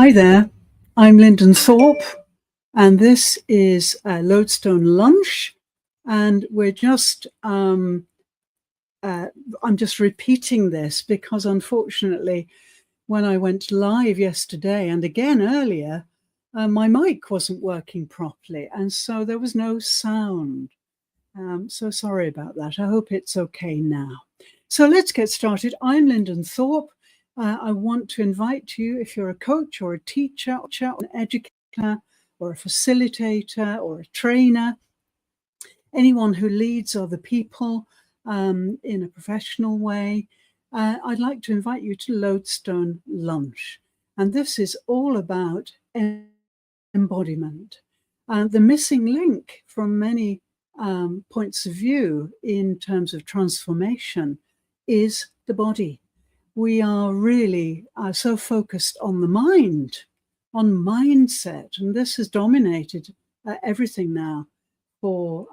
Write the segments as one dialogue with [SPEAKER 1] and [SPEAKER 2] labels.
[SPEAKER 1] Hi there, I'm Lyndon Thorpe, and this is Lodestone Lunch, and I'm just repeating this because unfortunately, when I went live yesterday and again earlier, my mic wasn't working properly, and so there was no sound. So sorry about that. I hope it's okay now. So let's get started. I'm Lyndon Thorpe. I want to invite you, if you're a coach or a teacher, an educator, or a facilitator, or a trainer, anyone who leads other people in a professional way, I'd like to invite you to Lodestone Lunch. And this is all about embodiment. The missing link from many points of view in terms of transformation is the body. We are really so focused on the mind, on mindset, and this has dominated everything now for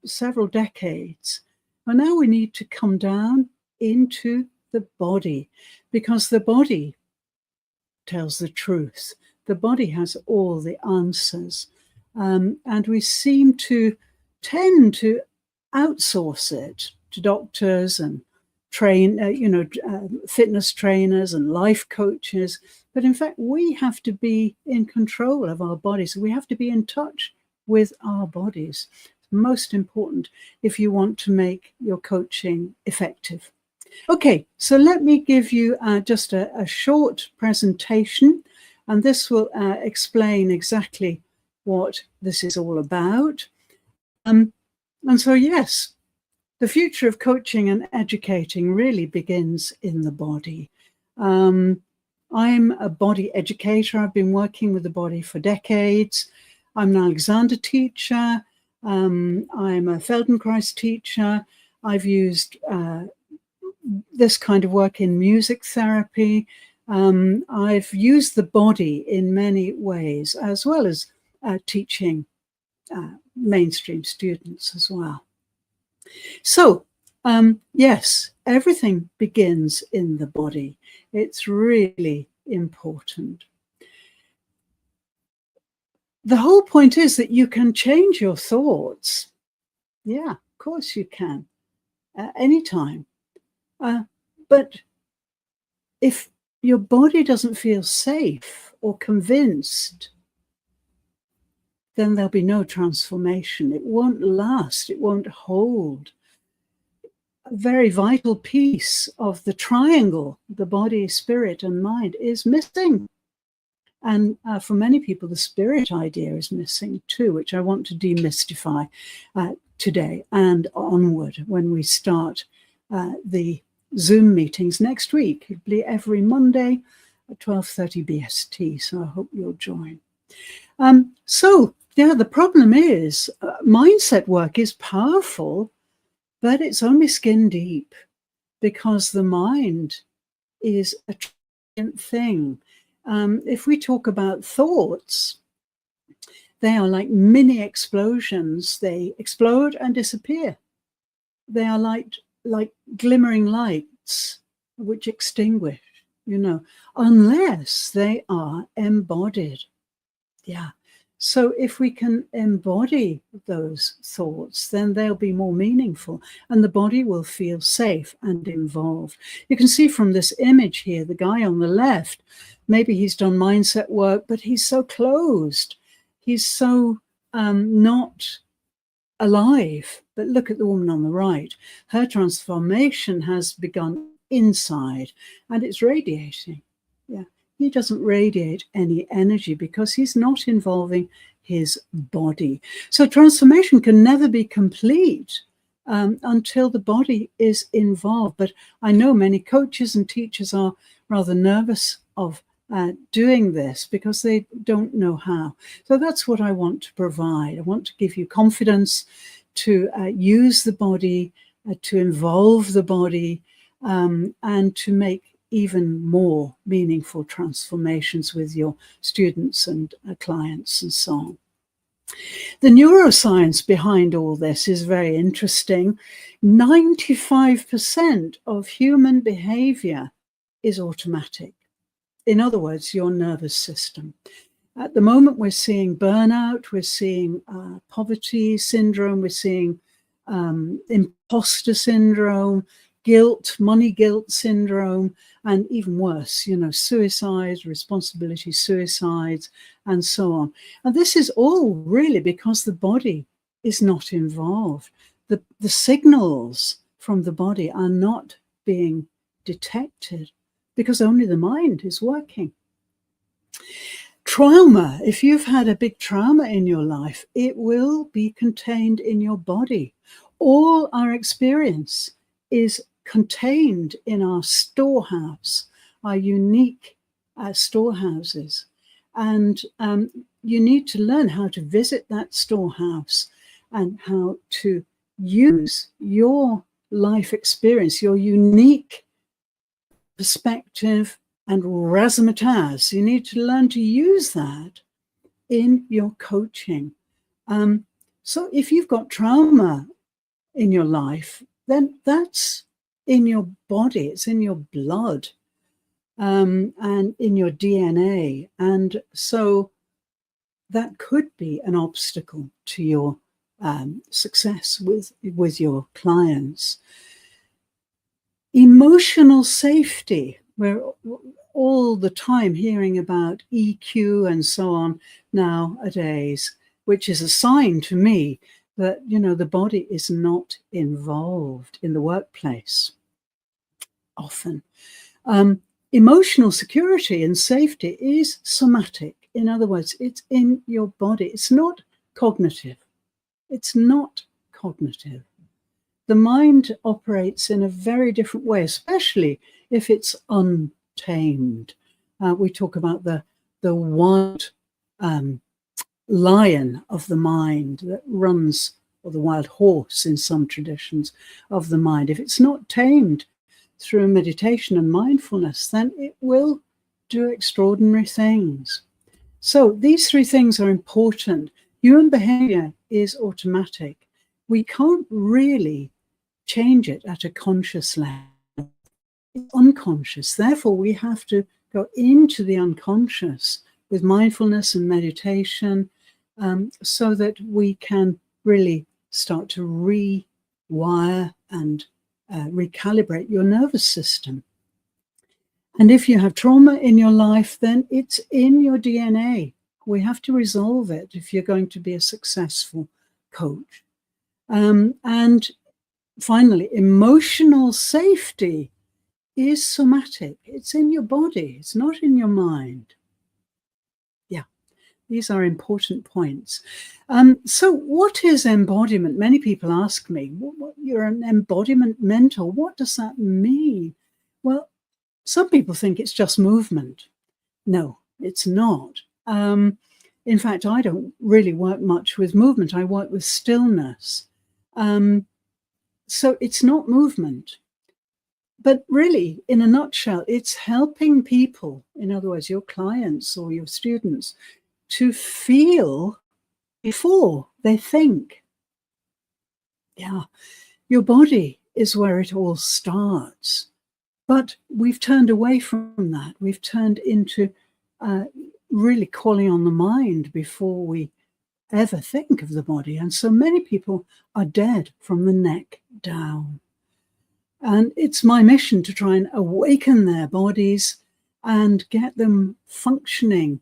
[SPEAKER 1] several decades. And now we need to come down into the body, because the body tells the truth. The body has all the answers. And we seem to tend to outsource it to doctors and fitness trainers and life coaches. But in fact, we have to be in control of our bodies. We have to be in touch with our bodies. It's most important if you want to make your coaching effective. Okay, so let me give you just a short presentation, and this will explain exactly what this is all about. And so, yes, the future of coaching and educating really begins in the body. I'm a body educator. I've been working with the body for decades. I'm an Alexander teacher. I'm a Feldenkrais teacher. I've used this kind of work in music therapy. I've used the body in many ways, as well as teaching mainstream students as well. So, yes, everything begins in the body. It's really important. The whole point is that you can change your thoughts. Yeah, of course you can, anytime. But if your body doesn't feel safe or convinced, then there'll be no transformation. It won't last. It won't hold. A very vital piece of the triangle, the body, spirit, and mind, is missing. And for many people, the spirit idea is missing too, which I want to demystify today and onward when we start the Zoom meetings next week. It'll be every Monday at 12:30 BST, so I hope you'll join. The problem is mindset work is powerful, but it's only skin deep, because the mind is a transient thing. If we talk about thoughts, they are like mini explosions. They explode and disappear. They are like glimmering lights which extinguish, unless they are embodied. Yeah. So if we can embody those thoughts, then they'll be more meaningful and the body will feel safe and involved. You can see from this image here, the guy on the left, maybe he's done mindset work, but he's so closed. He's so not alive. But look at the woman on the right. Her transformation has begun inside and it's radiating. Yeah. He doesn't radiate any energy because he's not involving his body. So transformation can never be complete until the body is involved. But I know many coaches and teachers are rather nervous of doing this because they don't know how. So that's what I want to provide. I want to give you confidence to use the body, to involve the body, and to make even more meaningful transformations with your students and clients and so on. The neuroscience behind all this is very interesting. 95% of human behavior is automatic. in other words, your nervous system. At the moment, we're seeing burnout, we're seeing poverty syndrome, we're seeing imposter syndrome, guilt, money guilt syndrome, and even worse, suicides, responsibility suicides, and so on. And this is all really because the body is not involved. The signals from the body are not being detected because only the mind is working. Trauma, if you've had a big trauma in your life, it will be contained in your body. All our experience is contained in our storehouse, our unique storehouses. And you need to learn how to visit that storehouse and how to use your life experience, your unique perspective and razzmatazz. You need to learn to use that in your coaching. So if you've got trauma in your life, then that's in your body, it's in your blood, and in your DNA. And so that could be an obstacle to your success with your clients. Emotional safety. We're all the time hearing about EQ and so on nowadays, which is a sign to me that, the body is not involved in the workplace often. Emotional security and safety is somatic. In other words, it's in your body. It's not cognitive. It's not cognitive. The mind operates in a very different way, especially if it's untamed. We talk about the wild lion of the mind that runs, or the wild horse in some traditions of the mind. If it's not tamed through meditation and mindfulness, then it will do extraordinary things. So these three things are important. Human behavior is automatic. We can't really change it at a conscious level. It's unconscious. Therefore, we have to go into the unconscious with mindfulness and meditation, so that we can really start to rewire and recalibrate your nervous system. And if you have trauma in your life, then it's in your DNA. We have to resolve it if you're going to be a successful coach. And finally, emotional safety is somatic. It's in your body. It's not in your mind. Yeah, these are important points. So what is embodiment? Many people ask me, you're an embodiment mentor. What does that mean? Well, some people think it's just movement. No, it's not. In fact, I don't really work much with movement. I work with stillness. So it's not movement. But really, in a nutshell, it's helping people, in other words, your clients or your students, to feel before they think. Yeah, your body is where it all starts. But we've turned away from that. We've turned into really calling on the mind before we ever think of the body. And so many people are dead from the neck down. And it's my mission to try and awaken their bodies and get them functioning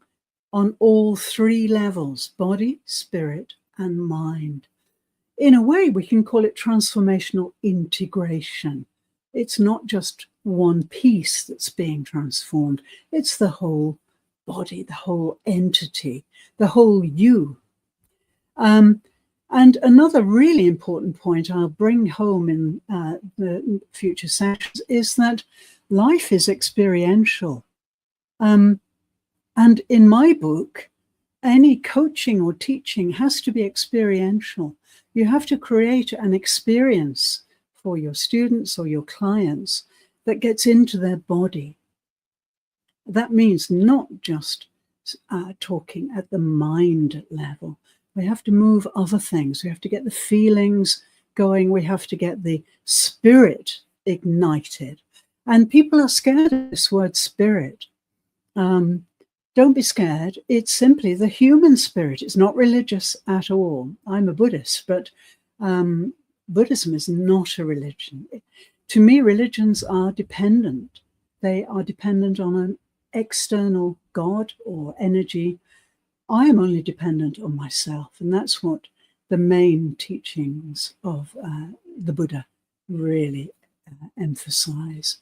[SPEAKER 1] on all three levels: body, spirit, and mind. In a way, we can call it transformational integration. It's not just one piece that's being transformed. It's the whole body, the whole entity, the whole you. And another really important point I'll bring home in the future sessions is that life is experiential. And in my book, any coaching or teaching has to be experiential. You have to create an experience for your students or your clients that gets into their body. That means not just talking at the mind level. We have to move other things. We have to get the feelings going. We have to get the spirit ignited. And people are scared of this word spirit. Don't be scared. It's simply the human spirit. It's not religious at all. I'm a Buddhist, but Buddhism is not a religion. To me, religions are dependent. They are dependent on an external God or energy. I am only dependent on myself, and that's what the main teachings of the Buddha really emphasize.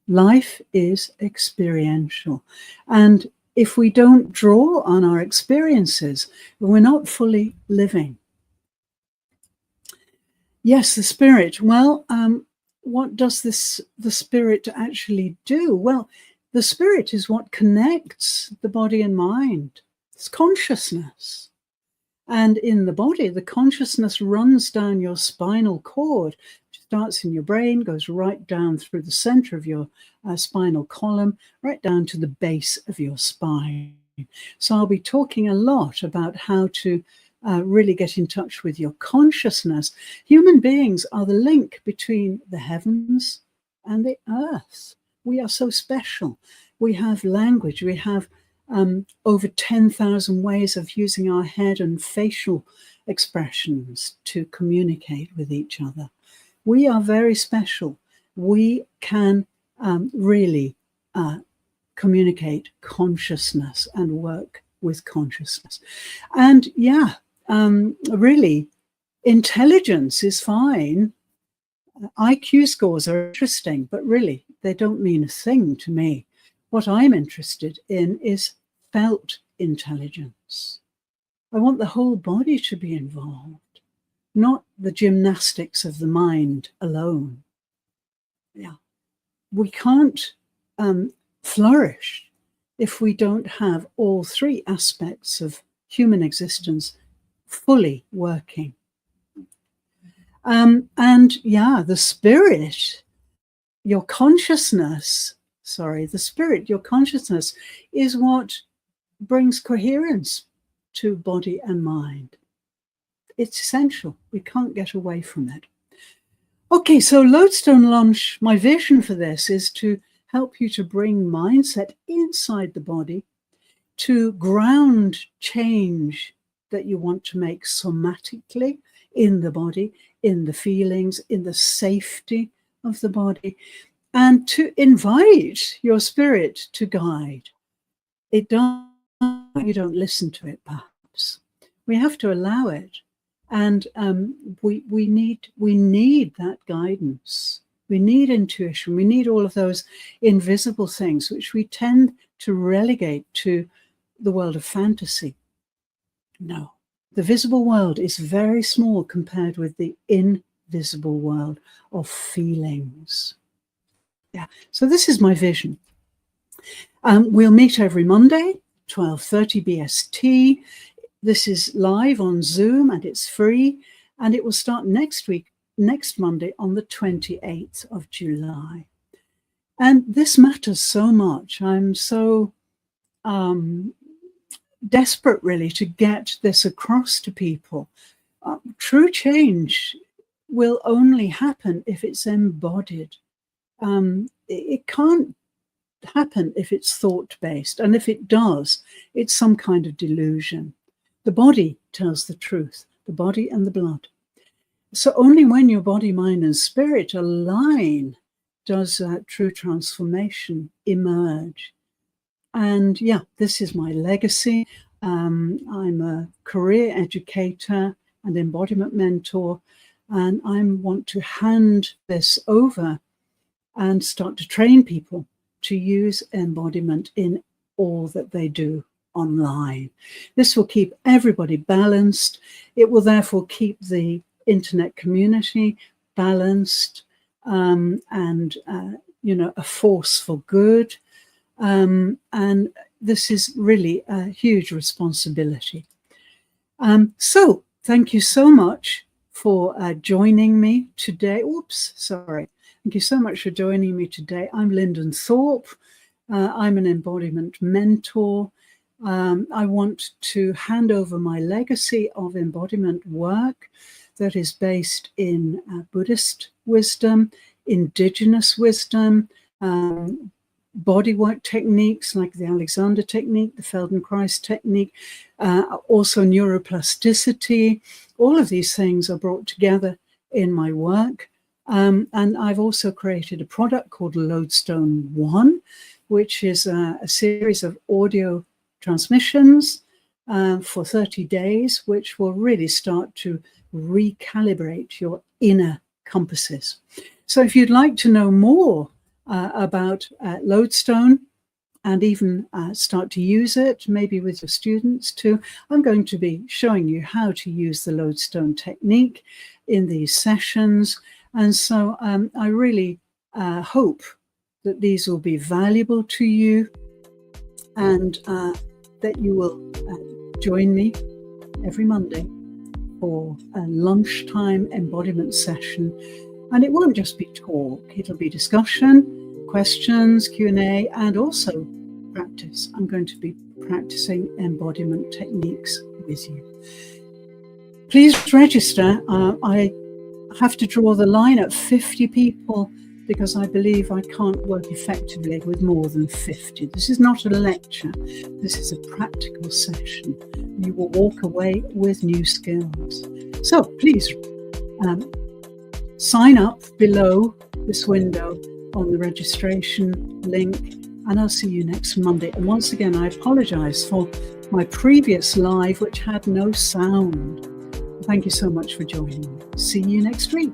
[SPEAKER 1] Life is experiential, and if we don't draw on our experiences, we're not fully living. Yes, the spirit. Well, what does the spirit actually do? Well, the spirit is what connects the body and mind. It's consciousness. And in the body, the consciousness runs down your spinal cord, starts in your brain, goes right down through the center of your spinal column, right down to the base of your spine. So I'll be talking a lot about how to really get in touch with your consciousness. Human beings are the link between the heavens and the earth. We are so special. We have language. We have over 10,000 ways of using our head and facial expressions to communicate with each other. We are very special. We can really communicate consciousness and work with consciousness. And yeah, really, intelligence is fine. IQ scores are interesting, but really, they don't mean a thing to me. What I'm interested in is felt intelligence. I want the whole body to be involved, not the gymnastics of the mind alone. Yeah, we can't flourish if we don't have all three aspects of human existence fully working. And yeah, the spirit, your consciousness, the spirit, your consciousness is what brings coherence to body and mind. It's essential. We can't get away from it. Okay, so Lodestone Lunch, my vision for this is to help you to bring mindset inside the body, to ground change that you want to make somatically in the body, in the feelings, in the safety of the body, and to invite your spirit to guide. It does, you don't listen to it, perhaps. We have to allow it. And we need that guidance. We need intuition. We need all of those invisible things, which we tend to relegate to the world of fantasy. No, the visible world is very small compared with the invisible world of feelings. Yeah, so this is my vision. We'll meet every Monday, 12:30 BST. This is live on Zoom and it's free, and it will start next Monday on the 28th of July. And this matters so much. I'm so desperate really to get this across to people. True change will only happen if it's embodied. It can't happen if it's thought-based, and if it does, it's some kind of delusion. The body tells the truth, the body and the blood. So only when your body, mind, and spirit align does that true transformation emerge. And yeah, this is my legacy. I'm a career educator and embodiment mentor, and I want to hand this over and start to train people to use embodiment in all that they do online. This will keep everybody balanced. It will therefore keep the internet community balanced and a force for good. And this is really a huge responsibility. So thank you so much for joining me today. Thank you so much for joining me today. I'm Lyndon Thorpe. I'm an embodiment mentor. I want to hand over my legacy of embodiment work that is based in Buddhist wisdom, indigenous wisdom, bodywork techniques like the Alexander technique, the Feldenkrais technique, also neuroplasticity. All of these things are brought together in my work. And I've also created a product called Lodestone One, which is a series of audio transmissions for 30 days, which will really start to recalibrate your inner compasses. So if you'd like to know more about Lodestone and even start to use it, maybe with your students too, I'm going to be showing you how to use the Lodestone technique in these sessions. And so I really hope that these will be valuable to you, and that you will join me every Monday for a lunchtime embodiment session. And it won't just be talk, it'll be discussion, questions, Q&A, and also practice. I'm going to be practicing embodiment techniques with you. Please register. I have to draw the line at 50 people because I believe I can't work effectively with more than 50. This is not a lecture. This is a practical session. You will walk away with new skills. So please sign up below this window on the registration link, and I'll see you next Monday. And once again, I apologize for my previous live, which had no sound. Thank you so much for joining me. See you next week.